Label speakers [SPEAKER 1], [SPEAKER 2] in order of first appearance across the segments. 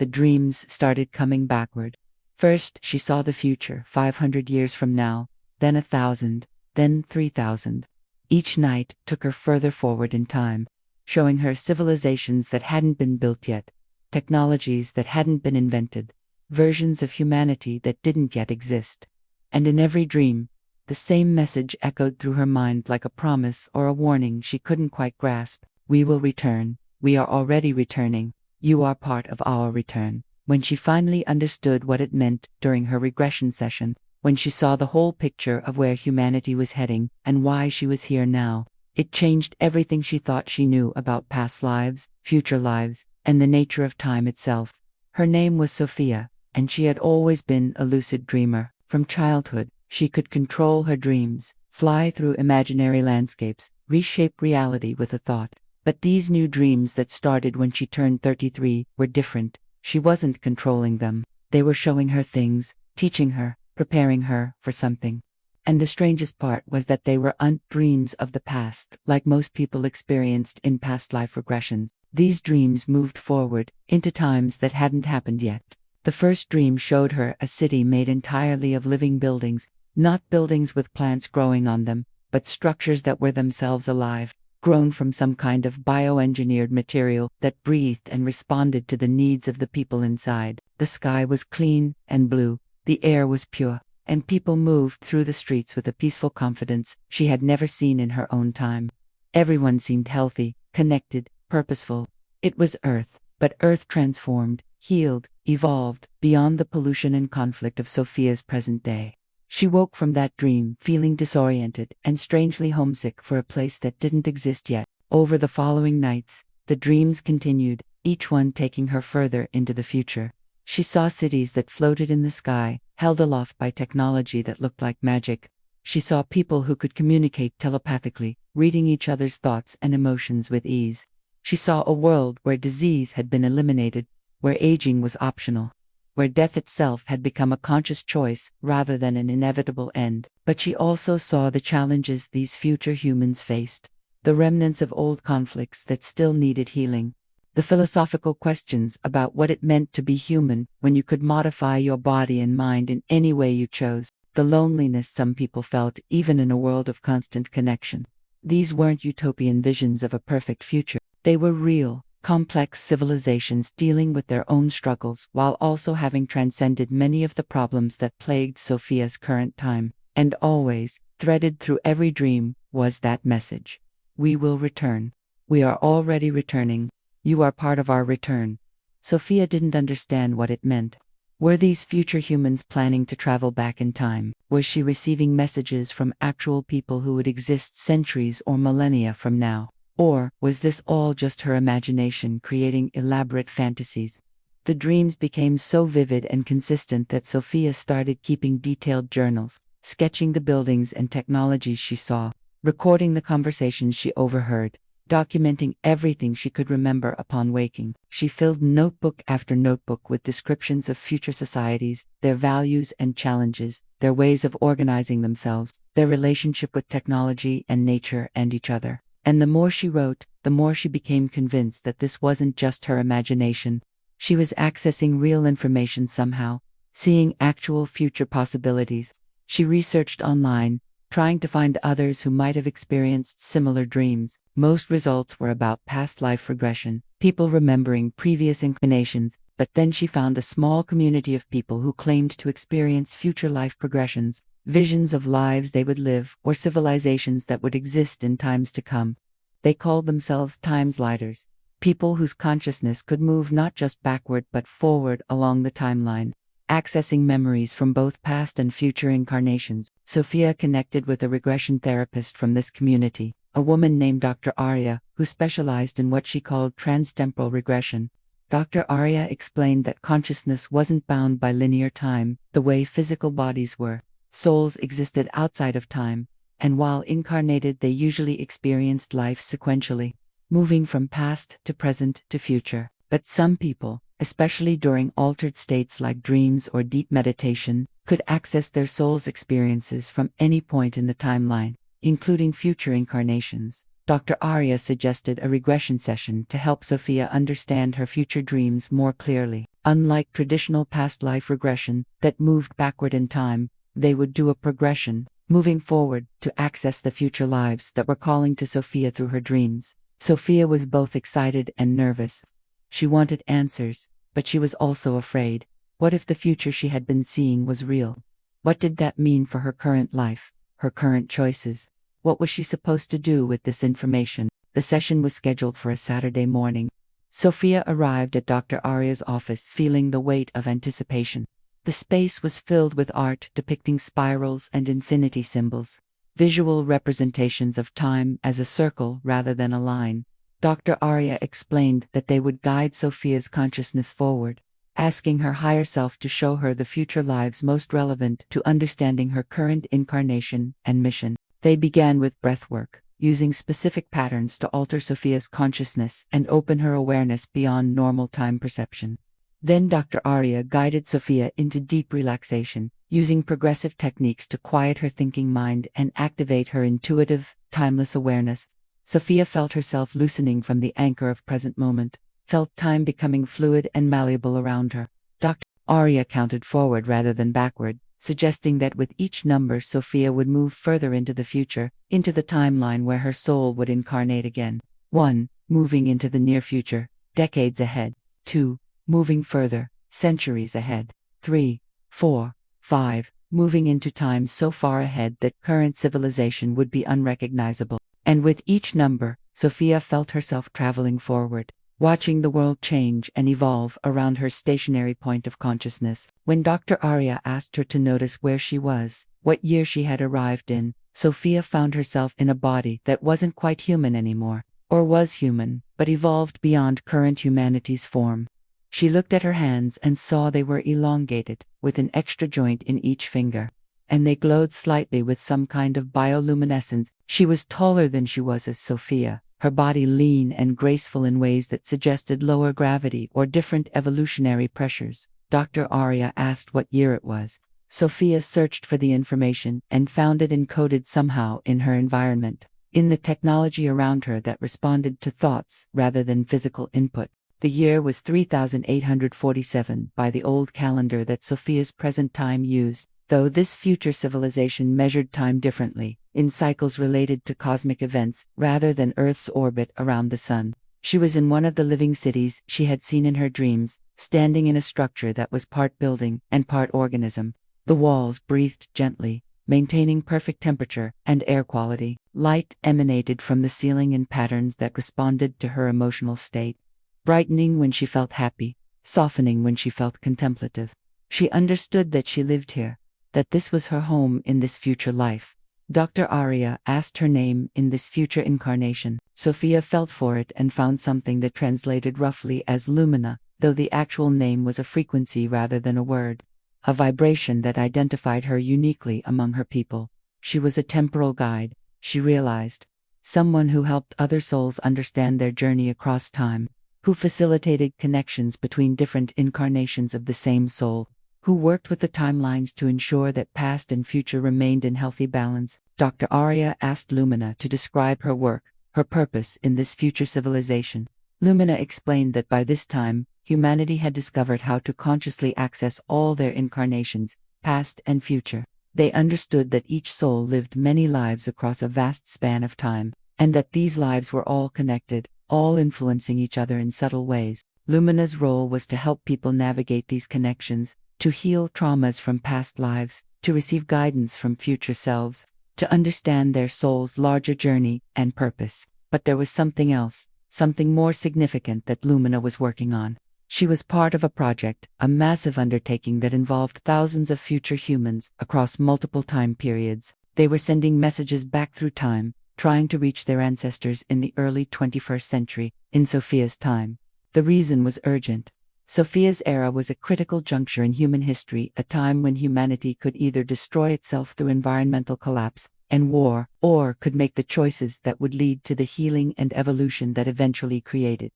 [SPEAKER 1] the dreams started coming backward. First, she saw the future, 500 years from now, then 1,000, then 3,000. Each night took her further forward in time, showing her civilizations that hadn't been built yet, technologies that hadn't been invented, versions of humanity that didn't yet exist. And in every dream, the same message echoed through her mind like a promise or a warning she couldn't quite grasp. We will return. We are already returning. You are part of our return. When she finally understood what it meant during her regression session, when she saw the whole picture of where humanity was heading and why she was here now, it changed everything she thought she knew about past lives, future lives, and the nature of time itself. Her name was Sophia, and she had always been a lucid dreamer. From childhood, she could control her dreams, fly through imaginary landscapes, reshape reality with a thought. But these new dreams that started when she turned 33 were different. She wasn't controlling them. They were showing her things, teaching her, preparing her for something. And the strangest part was that they were dreams of the past, like most people experienced in past life regressions. These dreams moved forward, into times that hadn't happened yet. The first dream showed her a city made entirely of living buildings, not buildings with plants growing on them, but structures that were themselves alive, grown from some kind of bioengineered material that breathed and responded to the needs of the people inside. The sky was clean and blue, the air was pure, and people moved through the streets with a peaceful confidence she had never seen in her own time. Everyone seemed healthy, connected, purposeful. It was Earth, but Earth transformed, healed, evolved, beyond the pollution and conflict of Sophia's present day. She woke from that dream feeling disoriented and strangely homesick for a place that didn't exist yet. Over the following nights, the dreams continued, each one taking her further into the future. She saw cities that floated in the sky, held aloft by technology that looked like magic. She saw people who could communicate telepathically, reading each other's thoughts and emotions with ease. She saw a world where disease had been eliminated, where aging was optional, where death itself had become a conscious choice rather than an inevitable end. But she also saw the challenges these future humans faced, the remnants of old conflicts that still needed healing, the philosophical questions about what it meant to be human when you could modify your body and mind in any way you chose, the loneliness some people felt even in a world of constant connection. These weren't utopian visions of a perfect future. They were real, complex civilizations dealing with their own struggles while also having transcended many of the problems that plagued Sophia's current time. And always, threaded through every dream, was that message. We will return. We are already returning. You are part of our return. Sophia didn't understand what it meant. Were these future humans planning to travel back in time? Was she receiving messages from actual people who would exist centuries or millennia from now? Or was this all just her imagination creating elaborate fantasies? The dreams became so vivid and consistent that Sophia started keeping detailed journals, sketching the buildings and technologies she saw, recording the conversations she overheard, documenting everything she could remember upon waking. She filled notebook after notebook with descriptions of future societies, their values and challenges, their ways of organizing themselves, their relationship with technology and nature and each other. And the more she wrote, the more she became convinced that this wasn't just her imagination. She was accessing real information somehow, seeing actual future possibilities. She researched online, trying to find others who might have experienced similar dreams. Most results were about past life regression, people remembering previous incarnations, but then she found a small community of people who claimed to experience future life progressions, visions of lives they would live or civilizations that would exist in times to come. They called themselves timesliders, people whose consciousness could move not just backward but forward along the timeline, accessing memories from both past and future incarnations. Sophia connected with a regression therapist from this community, a woman named Dr. Arya, who specialized in what she called transtemporal regression. Dr. Arya explained that consciousness wasn't bound by linear time, the way physical bodies were. Souls existed outside of time, and while incarnated they usually experienced life sequentially, moving from past to present to future. But some people, especially during altered states like dreams or deep meditation, could access their soul's experiences from any point in the timeline, including future incarnations. Dr. Arya suggested a regression session to help Sophia understand her future dreams more clearly. Unlike traditional past life regression that moved backward in time, they would do a progression, moving forward to access the future lives that were calling to Sophia through her dreams. Sophia was both excited and nervous. She wanted answers, but she was also afraid. What if the future she had been seeing was real? What did that mean for her current life, her current choices? What was she supposed to do with this information? The session was scheduled for a Saturday morning. Sophia arrived at Dr. Arya's office feeling the weight of anticipation. The space was filled with art depicting spirals and infinity symbols, visual representations of time as a circle rather than a line. Dr. Arya explained that they would guide Sophia's consciousness forward, asking her higher self to show her the future lives most relevant to understanding her current incarnation and mission. They began with breathwork, using specific patterns to alter Sophia's consciousness and open her awareness beyond normal time perception. Then Dr. Arya guided Sophia into deep relaxation, using progressive techniques to quiet her thinking mind and activate her intuitive, timeless awareness. Sophia felt herself loosening from the anchor of present moment, felt time becoming fluid and malleable around her. Dr. Arya counted forward rather than backward, suggesting that with each number Sophia would move further into the future, into the timeline where her soul would incarnate again. 1. Moving into the near future, decades ahead. 2. Moving further, centuries ahead. 3. 4. 5. Moving into times so far ahead that current civilization would be unrecognizable. And with each number, Sophia felt herself traveling forward, watching the world change and evolve around her stationary point of consciousness. When Dr. Arya asked her to notice where she was, what year she had arrived in, Sophia found herself in a body that wasn't quite human anymore, or was human, but evolved beyond current humanity's form. She looked at her hands and saw they were elongated, with an extra joint in each finger, and they glowed slightly with some kind of bioluminescence. She was taller than she was as Sophia, her body lean and graceful in ways that suggested lower gravity or different evolutionary pressures. Dr. Arya asked what year it was. Sophia searched for the information and found it encoded somehow in her environment, in the technology around her that responded to thoughts rather than physical input. The year was 3847 by the old calendar that Sophia's present time used, though this future civilization measured time differently, in cycles related to cosmic events rather than Earth's orbit around the sun. She was in one of the living cities she had seen in her dreams, standing in a structure that was part building and part organism. The walls breathed gently, maintaining perfect temperature and air quality. Light emanated from the ceiling in patterns that responded to her emotional state, brightening when she felt happy, softening when she felt contemplative. She understood that she lived here, that this was her home in this future life. Dr. Arya asked her name in this future incarnation. Sophia felt for it and found something that translated roughly as Lumina, though the actual name was a frequency rather than a word, a vibration that identified her uniquely among her people. She was a temporal guide, she realized, someone who helped other souls understand their journey across time, who facilitated connections between different incarnations of the same soul, who worked with the timelines to ensure that past and future remained in healthy balance. Dr. Arya asked Lumina to describe her work, her purpose in this future civilization. Lumina explained that by this time, humanity had discovered how to consciously access all their incarnations, past and future. They understood that each soul lived many lives across a vast span of time, and that these lives were all connected, all influencing each other in subtle ways. Lumina's role was to help people navigate these connections, to heal traumas from past lives, to receive guidance from future selves, to understand their soul's larger journey and purpose. But there was something else, something more significant that Lumina was working on. She was part of a project, a massive undertaking that involved thousands of future humans across multiple time periods. They were sending messages back through time, trying to reach their ancestors in the early 21st century, in Sophia's time. The reason was urgent. Sophia's era was a critical juncture in human history, a time when humanity could either destroy itself through environmental collapse and war, or could make the choices that would lead to the healing and evolution that eventually created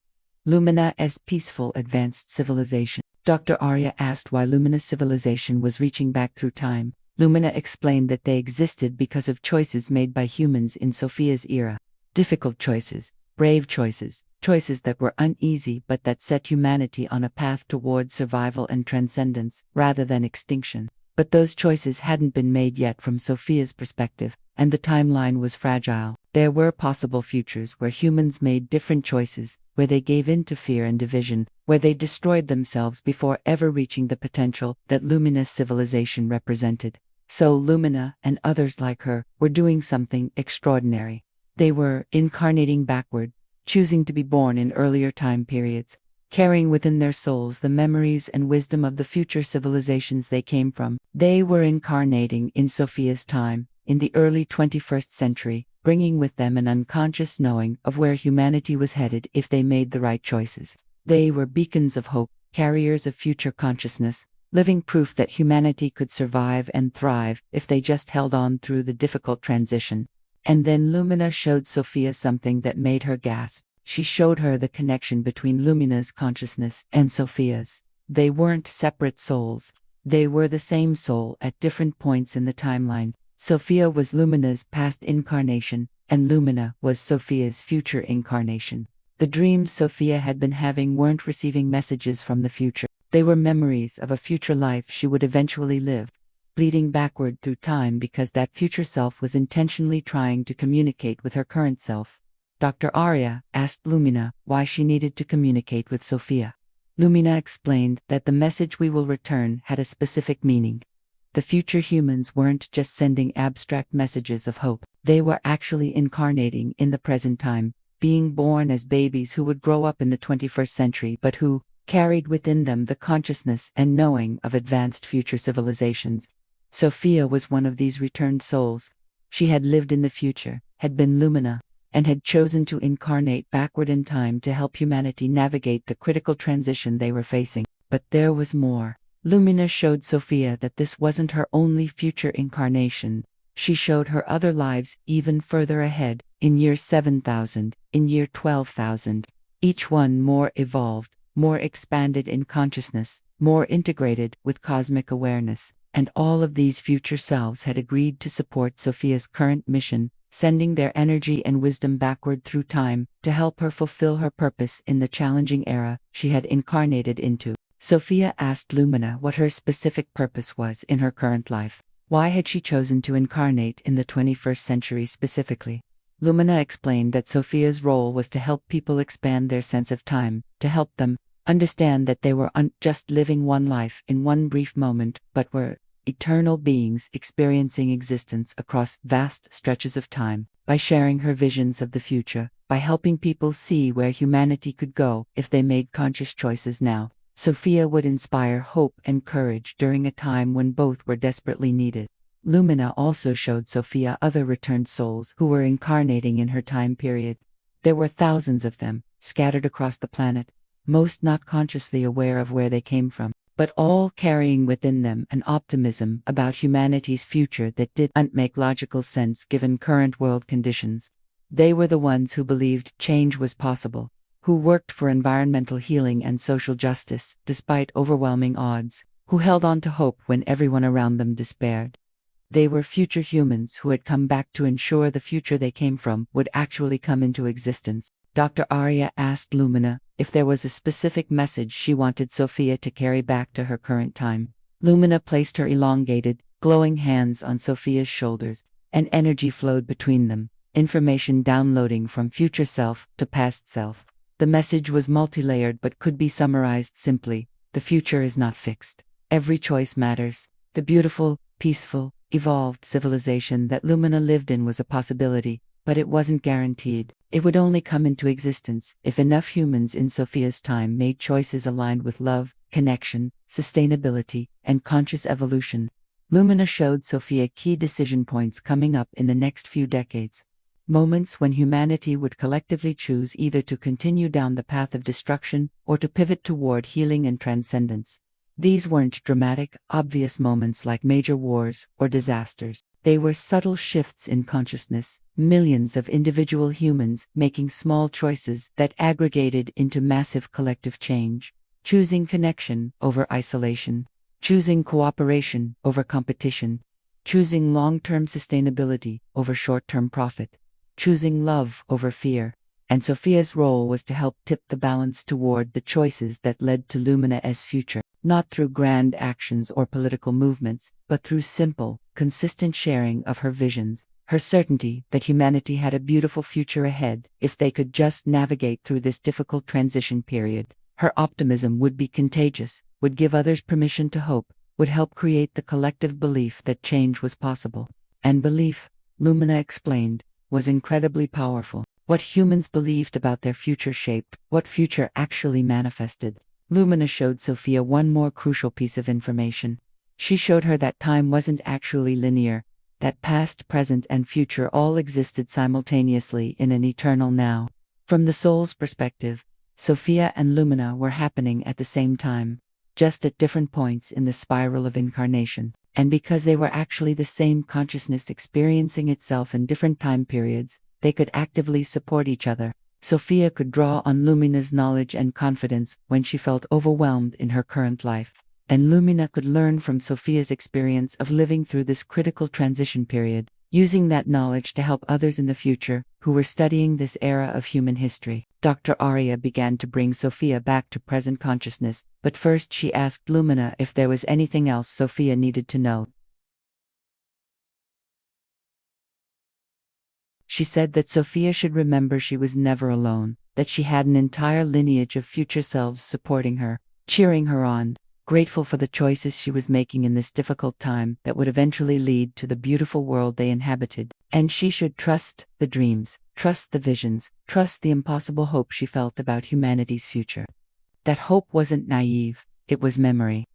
[SPEAKER 1] Lumina's peaceful advanced civilization. Dr. Arya asked why Lumina's civilization was reaching back through time. Lumina explained that they existed because of choices made by humans in Sophia's era. Difficult choices, brave choices, choices that were uneasy but that set humanity on a path towards survival and transcendence, rather than extinction. But those choices hadn't been made yet from Sophia's perspective, and the timeline was fragile. There were possible futures where humans made different choices, where they gave in to fear and division, where they destroyed themselves before ever reaching the potential that Lumina's civilization represented. So Lumina, and others like her, were doing something extraordinary. They were incarnating backward, choosing to be born in earlier time periods, carrying within their souls the memories and wisdom of the future civilizations they came from. They were incarnating in Sophia's time, in the early 21st century, bringing with them an unconscious knowing of where humanity was headed if they made the right choices. They were beacons of hope, carriers of future consciousness, living proof that humanity could survive and thrive if they just held on through the difficult transition. And then Lumina showed Sophia something that made her gasp. She showed her the connection between Lumina's consciousness and Sophia's. They weren't separate souls. They were the same soul at different points in the timeline. Sophia was Lumina's past incarnation, and Lumina was Sophia's future incarnation. The dreams Sophia had been having weren't receiving messages from the future. They were memories of a future life she would eventually live, bleeding backward through time because that future self was intentionally trying to communicate with her current self. Dr. Arya asked Lumina why she needed to communicate with Sophia. Lumina explained that the message we will return had a specific meaning. The future humans weren't just sending abstract messages of hope. They were actually incarnating in the present time, being born as babies who would grow up in the 21st century but who carried within them the consciousness and knowing of advanced future civilizations. Sophia was one of these returned souls. She had lived in the future, had been Lumina, and had chosen to incarnate backward in time to help humanity navigate the critical transition they were facing. But there was more. Lumina showed Sophia that this wasn't her only future incarnation. She showed her other lives even further ahead, in year 7,000, in year 12,000. Each one more evolved, more expanded in consciousness, more integrated with cosmic awareness. And all of these future selves had agreed to support Sophia's current mission, sending their energy and wisdom backward through time to help her fulfill her purpose in the challenging era she had incarnated into. Sophia asked Lumina what her specific purpose was in her current life. Why had she chosen to incarnate in the 21st century specifically? Lumina explained that Sophia's role was to help people expand their sense of time, to help them understand that they were just living one life in one brief moment, but were eternal beings experiencing existence across vast stretches of time. By sharing her visions of the future, by helping people see where humanity could go if they made conscious choices now, Sophia would inspire hope and courage during a time when both were desperately needed. Lumina also showed Sophia other returned souls who were incarnating in her time period. There were thousands of them, scattered across the planet, most not consciously aware of where they came from, but all carrying within them an optimism about humanity's future that didn't make logical sense given current world conditions. They were the ones who believed change was possible, who worked for environmental healing and social justice despite overwhelming odds, who held on to hope when everyone around them despaired. They were future humans who had come back to ensure the future they came from would actually come into existence. Dr. Arya asked Lumina if there was a specific message she wanted Sophia to carry back to her current time. Lumina placed her elongated, glowing hands on Sophia's shoulders, and energy flowed between them, information downloading from future self to past self. The message was multi-layered but could be summarized simply: the future is not fixed. Every choice matters. The beautiful, peaceful, evolved civilization that Lumina lived in was a possibility, but it wasn't guaranteed. It would only come into existence if enough humans in Sophia's time made choices aligned with love, connection, sustainability, and conscious evolution. Lumina showed Sophia key decision points coming up in the next few decades. Moments when humanity would collectively choose either to continue down the path of destruction or to pivot toward healing and transcendence. These weren't dramatic, obvious moments like major wars or disasters. They were subtle shifts in consciousness, millions of individual humans making small choices that aggregated into massive collective change, choosing connection over isolation, choosing cooperation over competition, choosing long-term sustainability over short-term profit. choosing love over fear. And Sophia's role was to help tip the balance toward the choices that led to Lumina's future, not through grand actions or political movements, but through simple, consistent sharing of her visions, her certainty that humanity had a beautiful future ahead if they could just navigate through this difficult transition period. Her optimism would be contagious, would give others permission to hope, would help create the collective belief that change was possible. And belief, Lumina explained, was incredibly powerful. What humans believed about their future shaped what future actually manifested. Lumina showed Sophia one more crucial piece of information. She showed her that time wasn't actually linear, that past, present, and future all existed simultaneously in an eternal now. From the soul's perspective, Sophia and Lumina were happening at the same time, just at different points in the spiral of incarnation. And because they were actually the same consciousness experiencing itself in different time periods, they could actively support each other. Sophia could draw on Lumina's knowledge and confidence when she felt overwhelmed in her current life. And Lumina could learn from Sophia's experience of living through this critical transition period, using that knowledge to help others in the future who were studying this era of human history. Dr. Arya began to bring Sophia back to present consciousness, but first she asked Lumina if there was anything else Sophia needed to know. She said that Sophia should remember she was never alone, that she had an entire lineage of future selves supporting her, cheering her on, grateful for the choices she was making in this difficult time that would eventually lead to the beautiful world they inhabited. And she should trust the dreams, trust the visions, trust the impossible hope she felt about humanity's future. That hope wasn't naive, it was memory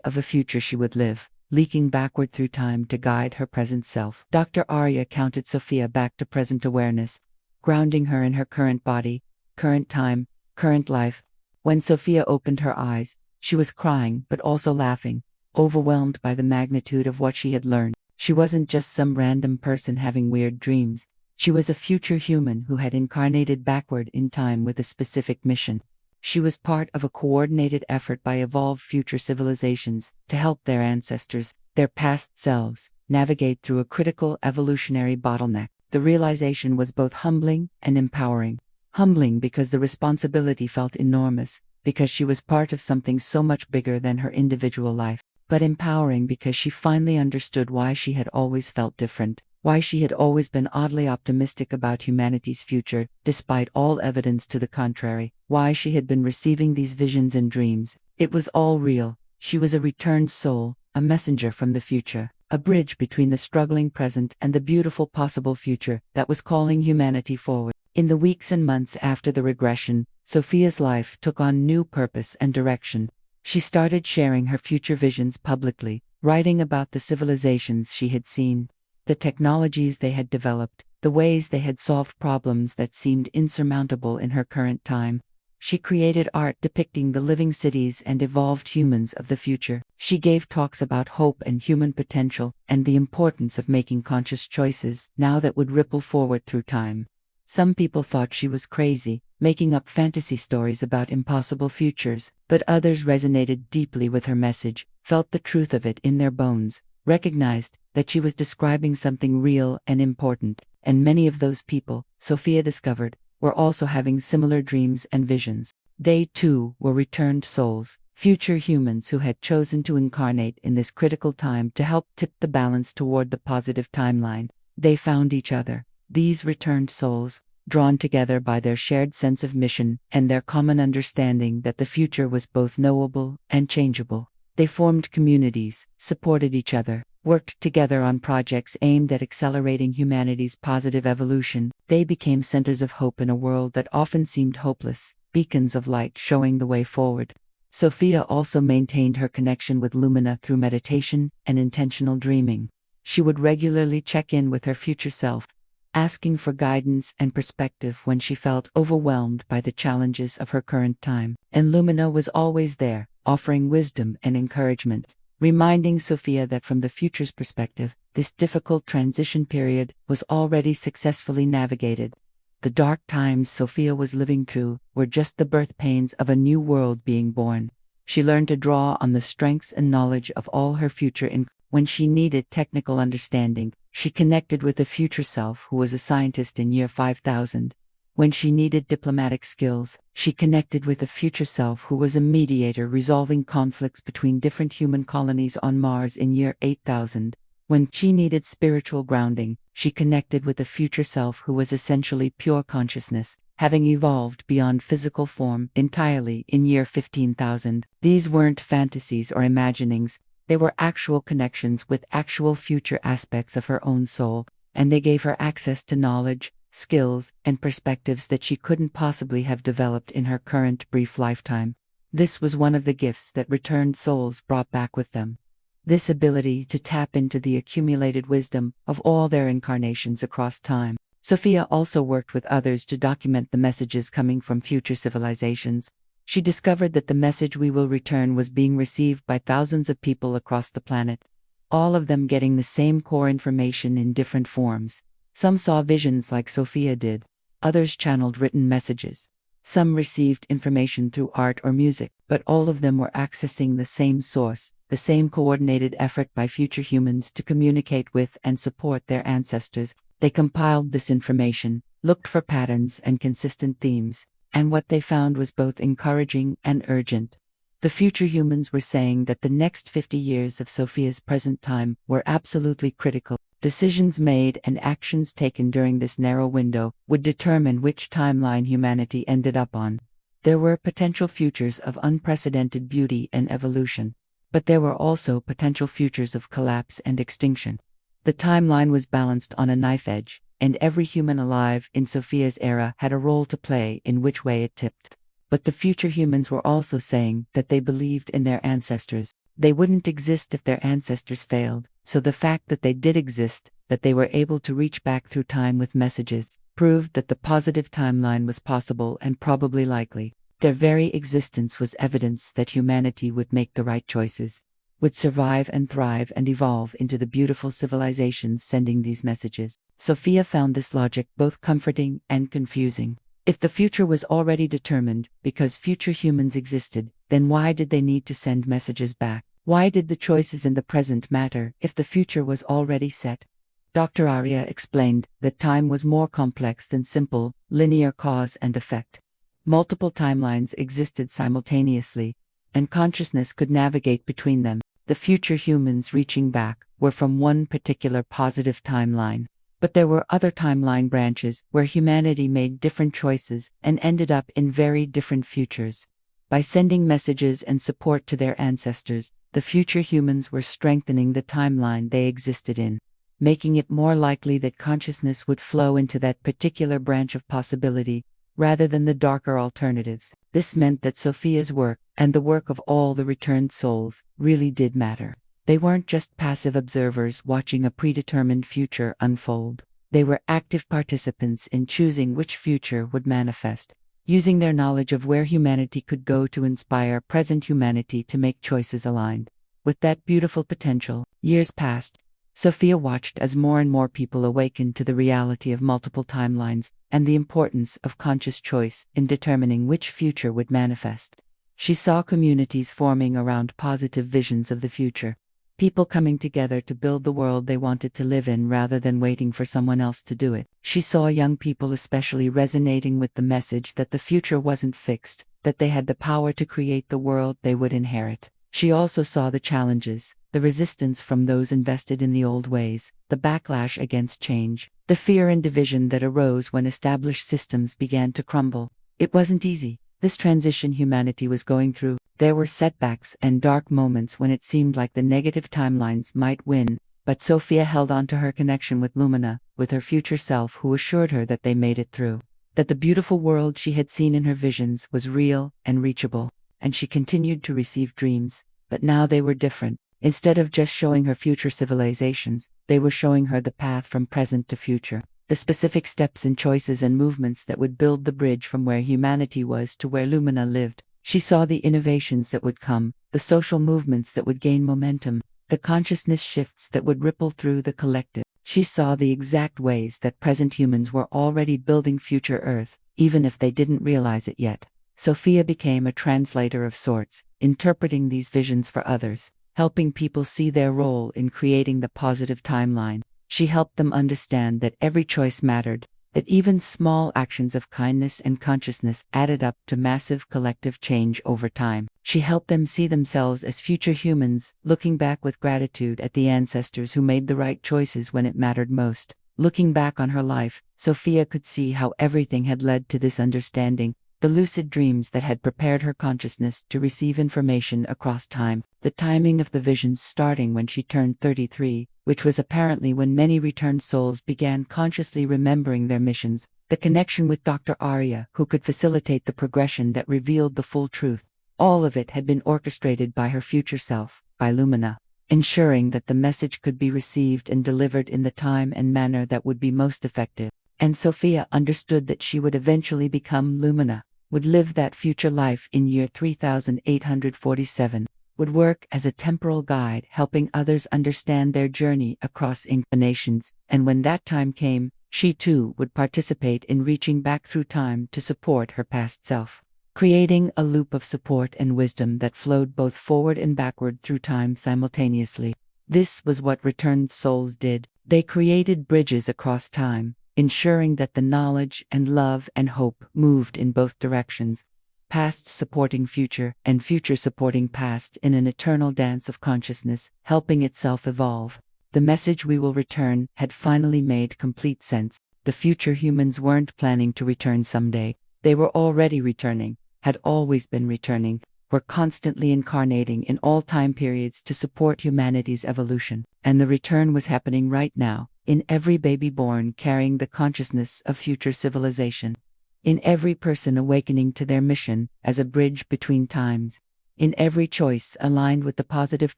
[SPEAKER 1] of a future she would live, leaking backward through time to guide her present self. Dr. Arya counted Sophia back to present awareness, grounding her in her current body, current time, current life. When Sophia opened her eyes, she was crying but also laughing, overwhelmed by the magnitude of what she had learned. She wasn't just some random person having weird dreams. She was a future human who had incarnated backward in time with a specific mission. She was part of a coordinated effort by evolved future civilizations to help their ancestors, their past selves, navigate through a critical evolutionary bottleneck. The realization was both humbling and empowering. Humbling because the responsibility felt enormous, because she was part of something so much bigger than her individual life. But empowering because she finally understood why she had always felt different, why she had always been oddly optimistic about humanity's future, despite all evidence to the contrary, why she had been receiving these visions and dreams. It was all real. She was a returned soul, a messenger from the future, a bridge between the struggling present and the beautiful possible future that was calling humanity forward. In the weeks and months after the regression, Sophia's life took on new purpose and direction. She started sharing her future visions publicly, writing about the civilizations she had seen, the technologies they had developed, the ways they had solved problems that seemed insurmountable in her current time. She created art depicting the living cities and evolved humans of the future. She gave talks about hope and human potential, and the importance of making conscious choices now that would ripple forward through time. Some people thought she was crazy, making up fantasy stories about impossible futures, but others resonated deeply with her message, felt the truth of it in their bones, recognized that she was describing something real and important. And many of those people, Sophia discovered, were also having similar dreams and visions. They too were returned souls, future humans who had chosen to incarnate in this critical time to help tip the balance toward the positive timeline. They found each other, these returned souls, drawn together by their shared sense of mission and their common understanding that the future was both knowable and changeable. They formed communities, supported each other, worked together on projects aimed at accelerating humanity's positive evolution. They became centers of hope in a world that often seemed hopeless, beacons of light showing the way forward. Sophia also maintained her connection with Lumina through meditation and intentional dreaming. She would regularly check in with her future self, asking for guidance and perspective when she felt overwhelmed by the challenges of her current time. And Lumina was always there, offering wisdom and encouragement, reminding Sophia that from the future's perspective, this difficult transition period was already successfully navigated. The dark times Sophia was living through were just the birth pains of a new world being born. She learned to draw on the strengths and knowledge of all her future. When she needed technical understanding, she connected with a future self who was a scientist in year 5000. When she needed diplomatic skills, she connected with a future self who was a mediator resolving conflicts between different human colonies on Mars in year 8000. When she needed spiritual grounding, she connected with a future self who was essentially pure consciousness, having evolved beyond physical form entirely in year 15,000. These weren't fantasies or imaginings, they were actual connections with actual future aspects of her own soul, and they gave her access to knowledge, skills, and perspectives that she couldn't possibly have developed in her current brief lifetime. This was one of the gifts that returned souls brought back with them. This ability to tap into the accumulated wisdom of all their incarnations across time. Sophia also worked with others to document the messages coming from future civilizations. She discovered that the message "we will return" was being received by thousands of people across the planet, all of them getting the same core information in different forms. Some saw visions like Sophia did, others channeled written messages. Some received information through art or music, but all of them were accessing the same source, the same coordinated effort by future humans to communicate with and support their ancestors. They compiled this information, looked for patterns and consistent themes, and what they found was both encouraging and urgent. The future humans were saying that the next 50 years of Sophia's present time were absolutely critical. Decisions made and actions taken during this narrow window would determine which timeline humanity ended up on. There were potential futures of unprecedented beauty and evolution, but there were also potential futures of collapse and extinction. The timeline was balanced on a knife edge, and every human alive in Sophia's era had a role to play in which way it tipped. But the future humans were also saying that they believed in their ancestors. They wouldn't exist if their ancestors failed, so the fact that they did exist, that they were able to reach back through time with messages, proved that the positive timeline was possible and probably likely. Their very existence was evidence that humanity would make the right choices, would survive and thrive and evolve into the beautiful civilizations sending these messages. Sophia found this logic both comforting and confusing. If the future was already determined because future humans existed, then why did they need to send messages back? Why did the choices in the present matter if the future was already set? Dr. Arya explained that time was more complex than simple, linear cause and effect. Multiple timelines existed simultaneously, and consciousness could navigate between them. The future humans reaching back were from one particular positive timeline. But there were other timeline branches where humanity made different choices and ended up in very different futures. By sending messages and support to their ancestors, the future humans were strengthening the timeline they existed in, making it more likely that consciousness would flow into that particular branch of possibility, rather than the darker alternatives. This meant that Sophia's work, and the work of all the returned souls, really did matter. They weren't just passive observers watching a predetermined future unfold. They were active participants in choosing which future would manifest, using their knowledge of where humanity could go to inspire present humanity to make choices aligned with that beautiful potential. Years passed. Sophia watched as more and more people awakened to the reality of multiple timelines and the importance of conscious choice in determining which future would manifest. She saw communities forming around positive visions of the future, people coming together to build the world they wanted to live in rather than waiting for someone else to do it. She saw young people especially resonating with the message that the future wasn't fixed, that they had the power to create the world they would inherit. She also saw the challenges, the resistance from those invested in the old ways, the backlash against change, the fear and division that arose when established systems began to crumble. It wasn't easy. This transition humanity was going through. There were setbacks and dark moments when it seemed like the negative timelines might win, but Sophia held on to her connection with Lumina, with her future self who assured her that they made it through, that the beautiful world she had seen in her visions was real and reachable, and she continued to receive dreams, but now they were different. Instead of just showing her future civilizations, they were showing her the path from present to future, the specific steps and choices and movements that would build the bridge from where humanity was to where Lumina lived. She saw the innovations that would come, the social movements that would gain momentum, the consciousness shifts that would ripple through the collective. She saw the exact ways that present humans were already building future Earth, even if they didn't realize it yet. Sophia became a translator of sorts, interpreting these visions for others, helping people see their role in creating the positive timeline. She helped them understand that every choice mattered, that even small actions of kindness and consciousness added up to massive collective change over time. She helped them see themselves as future humans, looking back with gratitude at the ancestors who made the right choices when it mattered most. Looking back on her life, Sophia could see how everything had led to this understanding, the lucid dreams that had prepared her consciousness to receive information across time, the timing of the visions starting when she turned 33, which was apparently when many returned souls began consciously remembering their missions, the connection with Dr. Arya, who could facilitate the progression that revealed the full truth. All of it had been orchestrated by her future self, by Lumina, ensuring that the message could be received and delivered in the time and manner that would be most effective. And Sophia understood that she would eventually become Lumina, would live that future life in year 3847, would work as a temporal guide helping others understand their journey across incarnations, and when that time came, she too would participate in reaching back through time to support her past self, creating a loop of support and wisdom that flowed both forward and backward through time simultaneously. This was what returned souls did. They created bridges across time, ensuring that the knowledge and love and hope moved in both directions, past supporting future and future supporting past in an eternal dance of consciousness, helping itself evolve. The message "we will return" had finally made complete sense. The future humans weren't planning to return someday. They were already returning, had always been returning, were constantly incarnating in all time periods to support humanity's evolution. And the return was happening right now, in every baby born carrying the consciousness of future civilization, in every person awakening to their mission as a bridge between times, in every choice aligned with the positive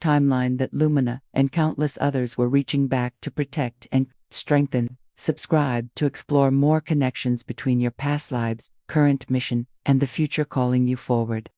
[SPEAKER 1] timeline that Lumina and countless others were reaching back to protect and strengthen. Subscribe to explore more connections between your past lives, current mission, and the future calling you forward.